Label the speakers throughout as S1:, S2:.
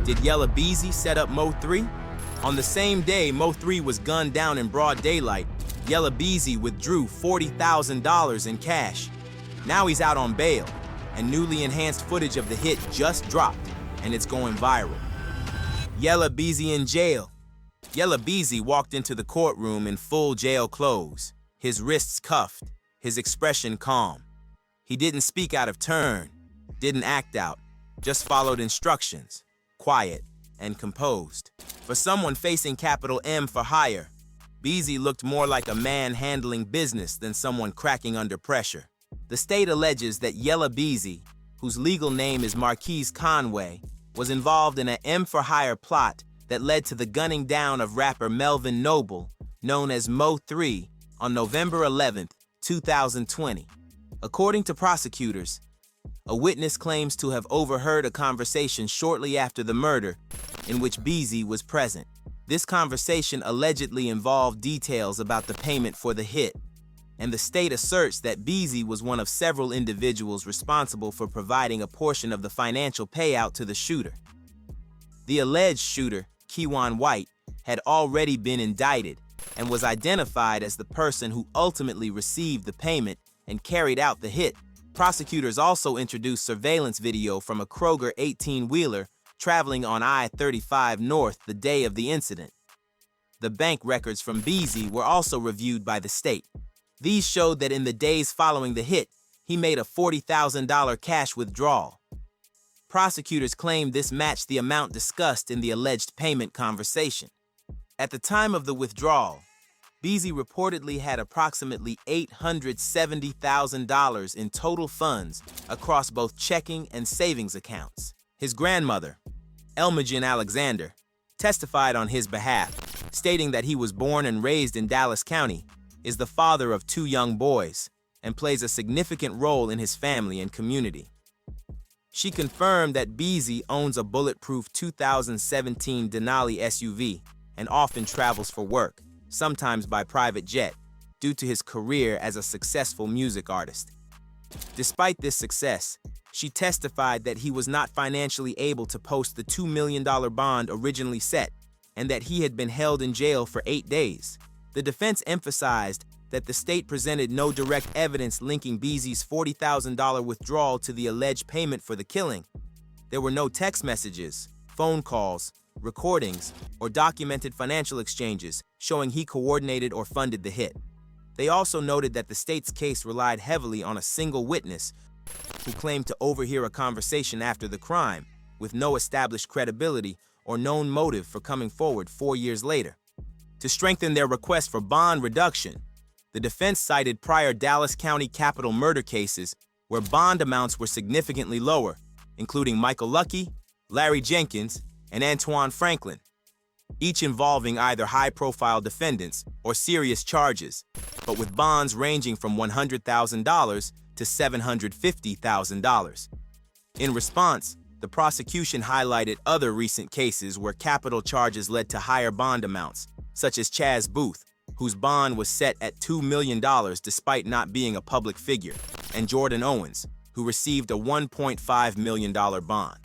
S1: Did Yella Beezy set up MO3? On the same day MO3 was gunned down in broad daylight, Yella Beezy withdrew $40,000 in cash. Now he's out on bail, and newly enhanced footage of the hit just dropped, and it's going viral. Yella Beezy in jail. Yella Beezy walked into the courtroom in full jail clothes, his wrists cuffed, his expression calm. He didn't speak out of turn, didn't act out, just followed instructions, quiet and composed. For someone facing capital M for hire, Beezy looked more like a man handling business than someone cracking under pressure. The state alleges that Yella Beezy, whose legal name is Marquise Conway, was involved in an M for hire plot that led to the gunning down of rapper Melvin Noble, known as MO3, on November 11, 2020. According to prosecutors, a witness claims to have overheard a conversation shortly after the murder in which Beezy was present. This conversation allegedly involved details about the payment for the hit, and the state asserts that Beezy was one of several individuals responsible for providing a portion of the financial payout to the shooter. The alleged shooter, Keywan White, had already been indicted and was identified as the person who ultimately received the payment and carried out the hit. Prosecutors also introduced surveillance video from a Kroger 18-wheeler traveling on I-35 North the day of the incident. The bank records from Beezy were also reviewed by the state. These showed that in the days following the hit, he made a $40,000 cash withdrawal. Prosecutors claimed this matched the amount discussed in the alleged payment conversation. At the time of the withdrawal, Beezy reportedly had approximately $870,000 in total funds across both checking and savings accounts. His grandmother, Elmagen Alexander, testified on his behalf, stating that he was born and raised in Dallas County, is the father of 2 young boys, and plays a significant role in his family and community. She confirmed that Beezy owns a bulletproof 2017 Denali SUV and often travels for work, sometimes by private jet, due to his career as a successful music artist. Despite this success, she testified that he was not financially able to post the $2 million bond originally set, and that he had been held in jail for 8 days. The defense emphasized that the state presented no direct evidence linking Beezy's $40,000 withdrawal to the alleged payment for the killing. There were no text messages, phone calls, recordings, or documented financial exchanges showing he coordinated or funded the hit. They also noted that the state's case relied heavily on a single witness who claimed to overhear a conversation after the crime, with no established credibility or known motive for coming forward 4 years later. To strengthen their request for bond reduction, the defense cited prior Dallas County capital murder cases where bond amounts were significantly lower, including Michael Lucky, Larry Jenkins, and Antoine Franklin, each involving either high-profile defendants or serious charges, but with bonds ranging from $100,000 to $750,000. In response, the prosecution highlighted other recent cases where capital charges led to higher bond amounts, such as Chaz Booth, whose bond was set at $2 million despite not being a public figure, and Jordan Owens, who received a $1.5 million bond.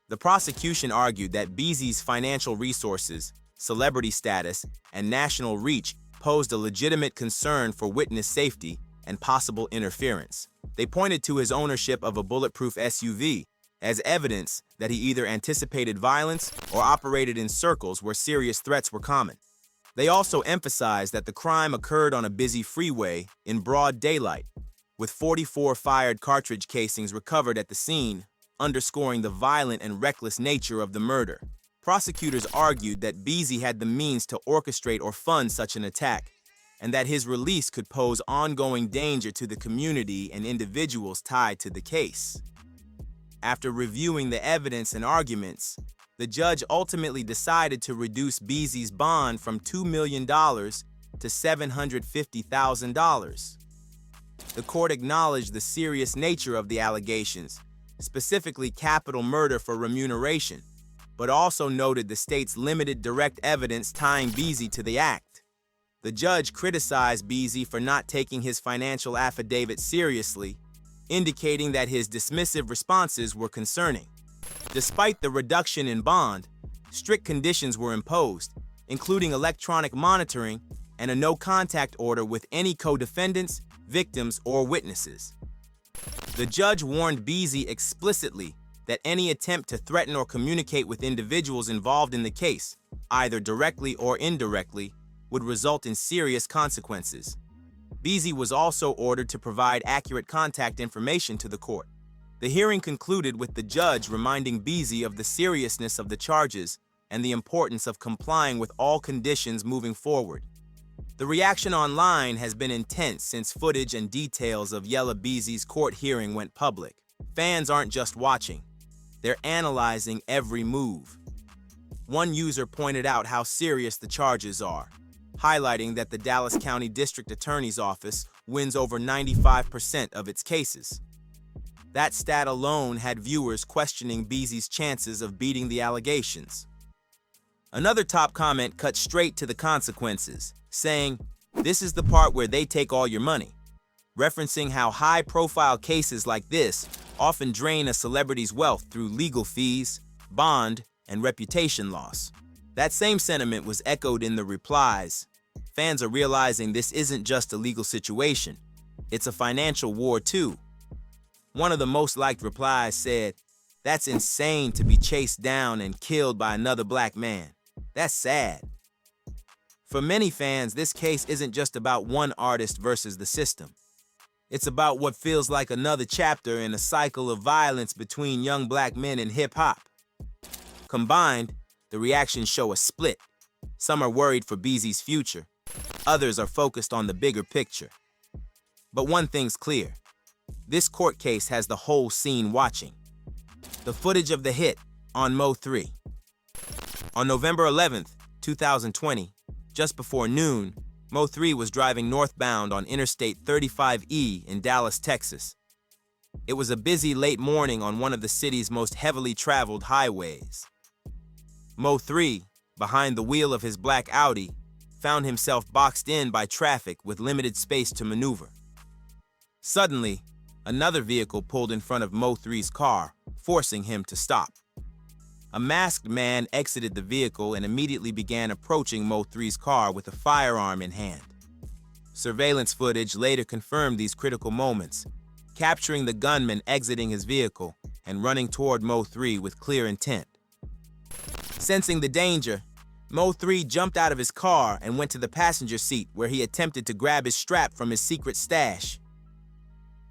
S1: The prosecution argued that Beezy's financial resources, celebrity status, and national reach posed a legitimate concern for witness safety and possible interference. They pointed to his ownership of a bulletproof SUV as evidence that he either anticipated violence or operated in circles where serious threats were common. They also emphasized that the crime occurred on a busy freeway in broad daylight, with 44 fired cartridge casings recovered at the scene, underscoring the violent and reckless nature of the murder. Prosecutors argued that Beezy had the means to orchestrate or fund such an attack, and that his release could pose ongoing danger to the community and individuals tied to the case. After reviewing the evidence and arguments, the judge ultimately decided to reduce Beezy's bond from $2 million to $750,000. The court acknowledged the serious nature of the allegations, specifically capital murder for remuneration, but also noted the state's limited direct evidence tying Beezy to the act. The judge criticized Beezy for not taking his financial affidavit seriously, indicating that his dismissive responses were concerning. Despite the reduction in bond, strict conditions were imposed, including electronic monitoring and a no-contact order with any co-defendants, victims, or witnesses. The judge warned Beezy explicitly that any attempt to threaten or communicate with individuals involved in the case, either directly or indirectly, would result in serious consequences. Beezy was also ordered to provide accurate contact information to the court. The hearing concluded with the judge reminding Beezy of the seriousness of the charges and the importance of complying with all conditions moving forward. The reaction online has been intense since footage and details of Yella Beezy's court hearing went public. Fans aren't just watching, they're analyzing every move. One user pointed out how serious the charges are, highlighting that the Dallas County District Attorney's Office wins over 95% of its cases. That stat alone had viewers questioning Beezy's chances of beating the allegations. Another top comment cut straight to the consequences, saying, "This is the part where they take all your money," referencing how high-profile cases like this often drain a celebrity's wealth through legal fees, bond, and reputation loss. That same sentiment was echoed in the replies. Fans are realizing this isn't just a legal situation, it's a financial war too. One of the most liked replies said, "That's insane to be chased down and killed by another black man. That's sad." For many fans, this case isn't just about one artist versus the system. It's about what feels like another chapter in a cycle of violence between young black men in hip-hop. Combined, the reactions show a split. Some are worried for Beezy's future. Others are focused on the bigger picture. But one thing's clear. This court case has the whole scene watching. The footage of the hit on MO3. On November 11th, 2020, just before noon, MO3 was driving northbound on Interstate 35E in Dallas, Texas. It was a busy late morning on one of the city's most heavily traveled highways. MO3, behind the wheel of his black Audi, found himself boxed in by traffic with limited space to maneuver. Suddenly, another vehicle pulled in front of MO3's car, forcing him to stop. A masked man exited the vehicle and immediately began approaching MO3's car with a firearm in hand. Surveillance footage later confirmed these critical moments, capturing the gunman exiting his vehicle and running toward MO3 with clear intent. Sensing the danger, MO3 jumped out of his car and went to the passenger seat where he attempted to grab his strap from his secret stash.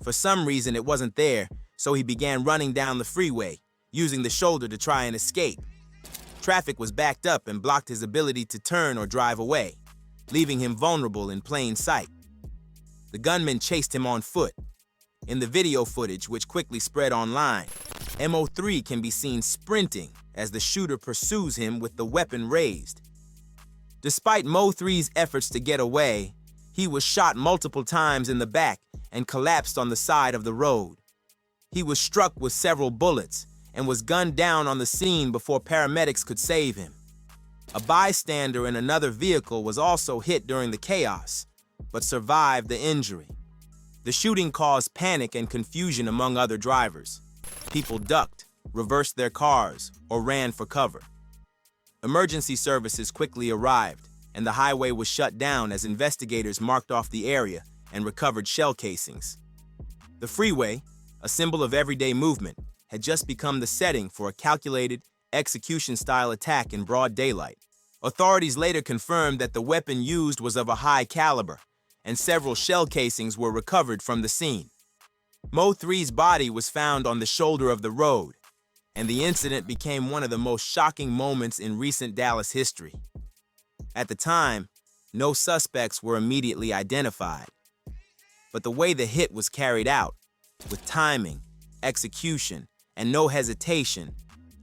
S1: For some reason, it wasn't there, so he began running down the freeway, using the shoulder to try and escape. Traffic was backed up and blocked his ability to turn or drive away, leaving him vulnerable in plain sight. The gunman chased him on foot. In the video footage, which quickly spread online, MO3 can be seen sprinting as the shooter pursues him with the weapon raised. Despite MO3's efforts to get away, he was shot multiple times in the back and collapsed on the side of the road. He was struck with several bullets and was gunned down on the scene before paramedics could save him. A bystander in another vehicle was also hit during the chaos, but survived the injury. The shooting caused panic and confusion among other drivers. People ducked, reversed their cars, or ran for cover. Emergency services quickly arrived, and the highway was shut down as investigators marked off the area and recovered shell casings. The freeway, a symbol of everyday movement, had just become the setting for a calculated, execution-style attack in broad daylight. Authorities later confirmed that the weapon used was of a high caliber, and several shell casings were recovered from the scene. MO3's body was found on the shoulder of the road, and the incident became one of the most shocking moments in recent Dallas history. At the time, no suspects were immediately identified. But the way the hit was carried out, with timing, execution, and no hesitation,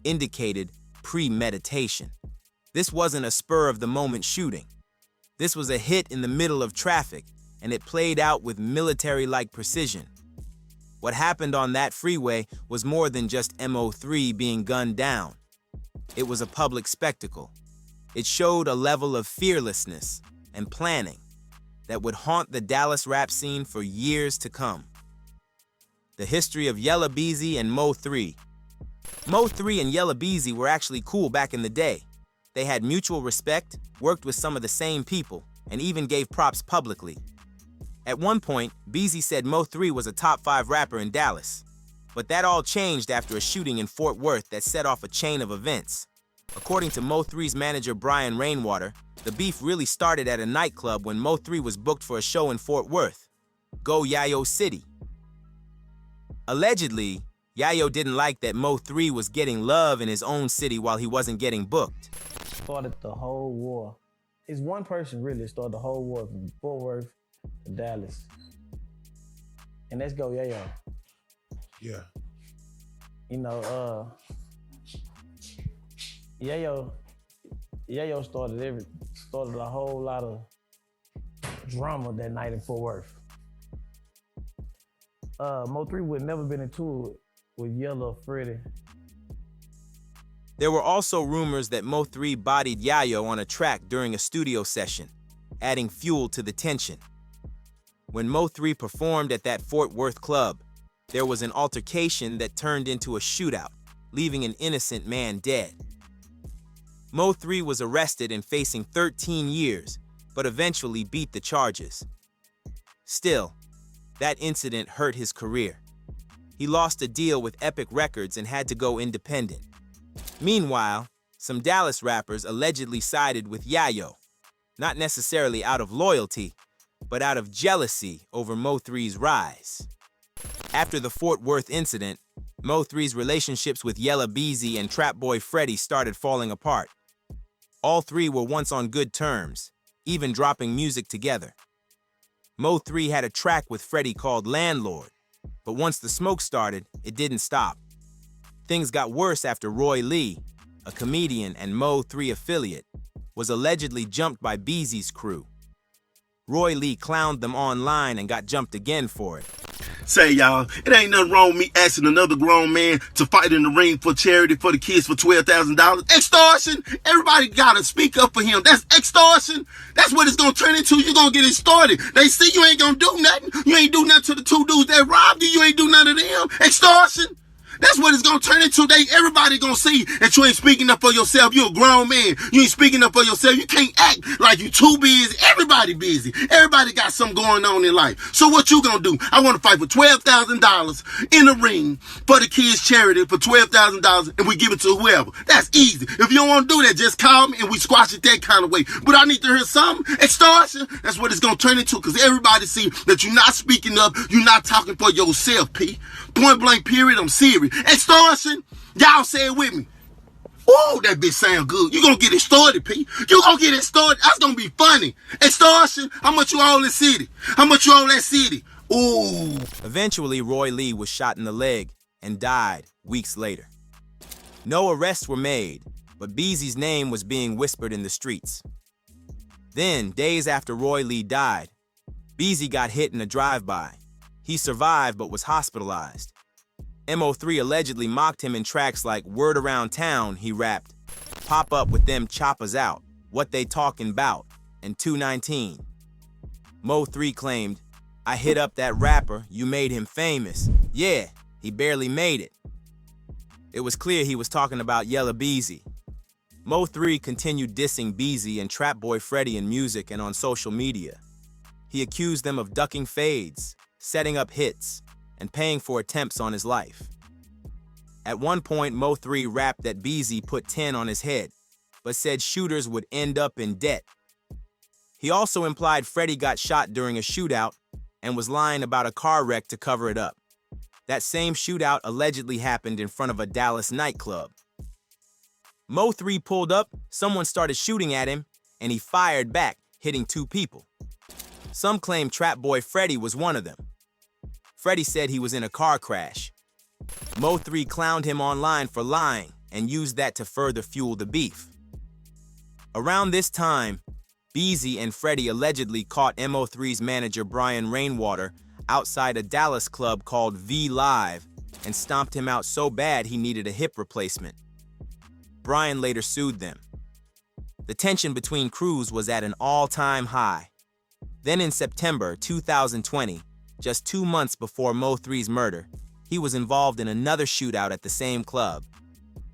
S1: indicated premeditation. This wasn't a spur-of-the-moment shooting. This was a hit in the middle of traffic, and it played out with military-like precision. What happened on that freeway was more than just MO3 being gunned down. It was a public spectacle. It showed a level of fearlessness and planning that would haunt the Dallas rap scene for years to come. The history of Yella Beezy and MO3. Mo3 and Yella Beezy were actually cool back in the day. They had mutual respect, worked with some of the same people, and even gave props publicly. At one point, Beezy said Mo3 was a top 5 rapper in Dallas. But that all changed after a shooting in Fort Worth that set off a chain of events. According to Mo3's manager Brian Rainwater, the beef really started at a nightclub when Mo3 was booked for a show in Fort Worth, Go Yayo City. Allegedly, Yayo didn't like that Mo3 was getting love in his own city while he wasn't getting booked.
S2: Started the whole war. It's one person really started the whole war from Fort Worth to Dallas. And let's go Yayo.
S3: Yeah.
S2: You know, Yayo started a whole lot of drama that night in Fort Worth. Mo3 would never been into it with Yella or Freddie.
S1: There were also rumors that Mo3 bodied Yayo on a track during a studio session, adding fuel to the tension. When Mo3 performed at that Fort Worth club, there was an altercation that turned into a shootout, leaving an innocent man dead. Mo3 was arrested and facing 13 years, but eventually beat the charges. Still, that incident hurt his career. He lost a deal with Epic Records and had to go independent. Meanwhile, some Dallas rappers allegedly sided with Yayo, not necessarily out of loyalty, but out of jealousy over Mo3's rise. After the Fort Worth incident, Mo3's relationships with Yella Beezy and Trap Boy Freddy started falling apart. All three were once on good terms, even dropping music together. Mo3 had a track with Freddy called Landlord, but once the smoke started, it didn't stop. Things got worse after Roy Lee, a comedian and Mo3 affiliate, was allegedly jumped by Beezy's crew. Roy Lee clowned them online and got jumped again for it.
S3: Say, y'all, it ain't nothing wrong with me asking another grown man to fight in the ring for charity for the kids for $12,000. Extortion! Everybody gotta speak up for him. That's extortion. That's what it's gonna turn into. You're gonna get extorted. They see you ain't gonna do nothing. You ain't do nothing to the two dudes that robbed you. You ain't do nothing to them. Extortion! That's what it's gonna turn into. Everybody gonna see that you ain't speaking up for yourself. You a grown man. You ain't speaking up for yourself. You can't act like you too busy. Everybody busy. Everybody got something going on in life. So what you gonna do? I want to fight for $12,000 in the ring for the kids' charity for $12,000, and we give it to whoever. That's easy. If you don't want to do that, just call me and we squash it that kind of way. But I need to hear something. Extortion. That's what it's gonna turn into, because everybody see that you're not speaking up. You're not talking for yourself, P. Point blank period. I'm serious. Extortion, y'all say it with me. Ooh, that bitch sound good. You gonna get extorted, P. You gonna get extorted. That's gonna be funny. Extortion, how much you owe the city? How much you owe that city? Ooh.
S1: Eventually, Roy Lee was shot in the leg and died weeks later. No arrests were made, but Beezy's name was being whispered in the streets. Then, days after Roy Lee died, Beezy got hit in a drive-by. He survived but was hospitalized. MO3 allegedly mocked him in tracks like Word Around Town. He rapped, "Pop up with them choppers out, what they talking about," and 219. Mo3 claimed, "I hit up that rapper, you made him famous. Yeah, he barely made it." It was clear he was talking about Yella Beezy. Mo3 continued dissing Beezy and Trap Boy Freddy in music and on social media. He accused them of ducking fades, setting up hits, and paying for attempts on his life. At one point, Mo3 rapped that Beezy put 10 on his head, but said shooters would end up in debt. He also implied Freddy got shot during a shootout and was lying about a car wreck to cover it up. That same shootout allegedly happened in front of a Dallas nightclub. Mo3 pulled up, someone started shooting at him, and he fired back, hitting 2 people. Some claim Trap Boy Freddy was one of them. Freddy said he was in a car crash. Mo3 clowned him online for lying and used that to further fuel the beef. Around this time, Beezy and Freddy allegedly caught MO3's manager Brian Rainwater outside a Dallas club called V Live and stomped him out so bad he needed a hip replacement. Brian later sued them. The tension between crews was at an all-time high. Then in September 2020, just 2 months before Mo3's murder, he was involved in another shootout at the same club.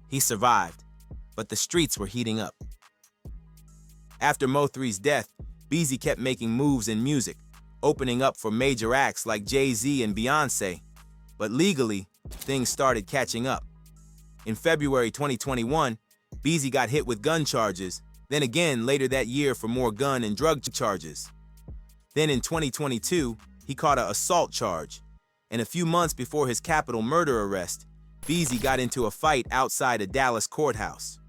S1: He survived, but the streets were heating up. After MO3's death, Beezy kept making moves in music, opening up for major acts like Jay-Z and Beyonce. But legally, things started catching up. In February 2021, Beezy got hit with gun charges, then again later that year for more gun and drug charges. Then in 2022, he caught an assault charge, and a few months before his capital murder arrest, Beezy got into a fight outside a Dallas courthouse.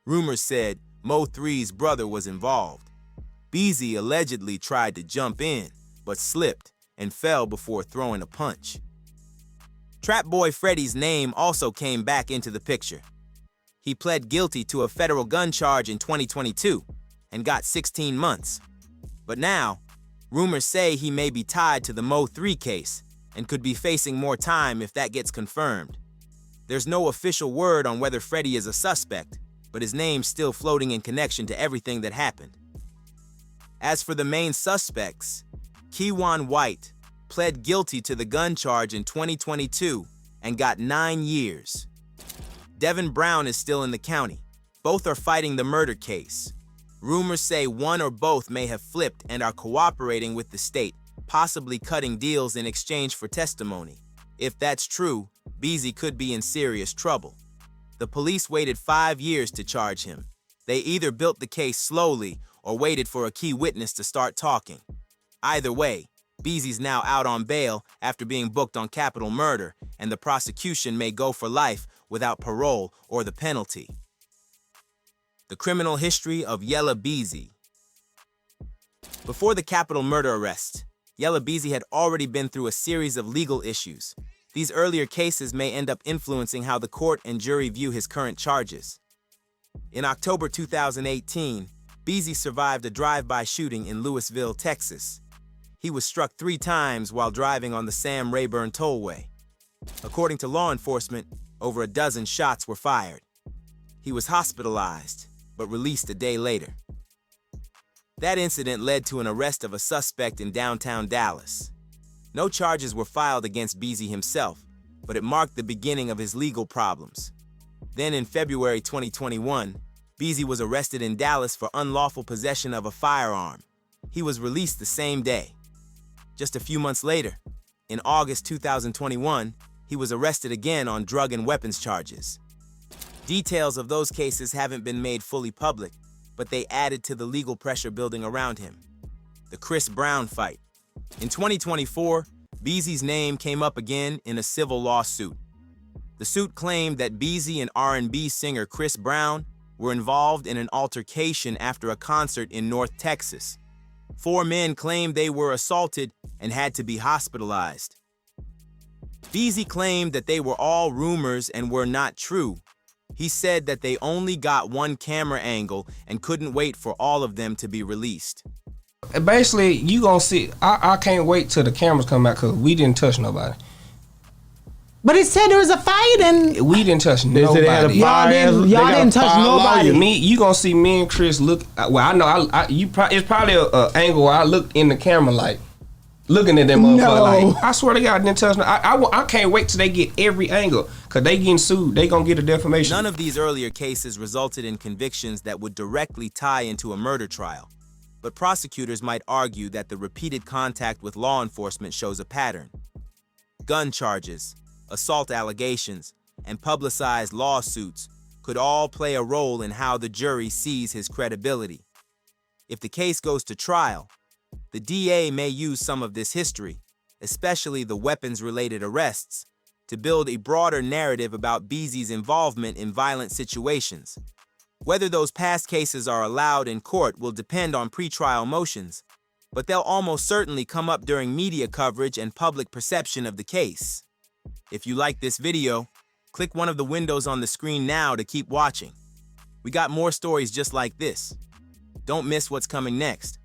S1: Rumors said MO3's brother was involved. Beezy allegedly tried to jump in, but slipped and fell before throwing a punch. Trap Boy Freddy's name also came back into the picture. He pled guilty to a federal gun charge in 2022 and got 16 months. But now, rumors say he may be tied to the MO3 case and could be facing more time if that gets confirmed. There's no official word on whether Freddy is a suspect, but his name's still floating in connection to everything that happened. As for the main suspects, Keywan White pled guilty to the gun charge in 2022 and got 9 years. Devin Brown is still in the county. Both are fighting the murder case. Rumors say one or both may have flipped and are cooperating with the state, possibly cutting deals in exchange for testimony. If that's true, Beezy could be in serious trouble. The police waited 5 years to charge him. They either built the case slowly or waited for a key witness to start talking. Either way, Beezy's now out on bail after being booked on capital murder, and the prosecution may go for life without parole or the penalty. The criminal history of Yella Beezy. Before the capital murder arrest, Yella Beezy had already been through a series of legal issues. These earlier cases may end up influencing how the court and jury view his current charges. In October 2018, Beezy survived a drive-by shooting in Lewisville, Texas. He was struck 3 times while driving on the Sam Rayburn Tollway. According to law enforcement, over a dozen shots were fired. He was hospitalized, but released a day later. That incident led to an arrest of a suspect in downtown Dallas. No charges were filed against Beezy himself, but it marked the beginning of his legal problems. Then in February 2021, Beezy was arrested in Dallas for unlawful possession of a firearm. He was released the same day. Just a few months later, in August 2021, he was arrested again on drug and weapons charges. Details of those cases haven't been made fully public, but they added to the legal pressure building around him. The Chris Brown fight. In 2024, Beezy's name came up again in a civil lawsuit. The suit claimed that Beezy and R&B singer Chris Brown were involved in an altercation after a concert in North Texas. 4 men claimed they were assaulted and had to be hospitalized. Beezy claimed that they were all rumors and were not true. He said that they only got one camera angle and couldn't wait for all of them to be released.
S4: Basically, you gonna see, I can't wait till the cameras come out because we didn't touch nobody.
S5: But it said there was a fight and
S4: we didn't touch
S2: They said they had a
S4: nobody.
S2: fire.
S5: y'all didn't touch nobody.
S4: Me, you gonna see me and Chris look. Well, I know. It's probably a angle where I looked in the camera like looking at them motherfucker. Like, I swear to God, I didn't touch. I can't wait till they get every angle because they getting sued. They gonna get a defamation.
S1: None of these earlier cases resulted in convictions that would directly tie into a murder trial. But prosecutors might argue that the repeated contact with law enforcement shows a pattern. Gun charges, assault allegations, and publicized lawsuits could all play a role in how the jury sees his credibility. If the case goes to trial, the DA may use some of this history, especially the weapons-related arrests, to build a broader narrative about Beezy's involvement in violent situations. Whether those past cases are allowed in court will depend on pretrial motions, but they'll almost certainly come up during media coverage and public perception of the case. If you like this video, click one of the windows on the screen now to keep watching. We got more stories just like this. Don't miss what's coming next.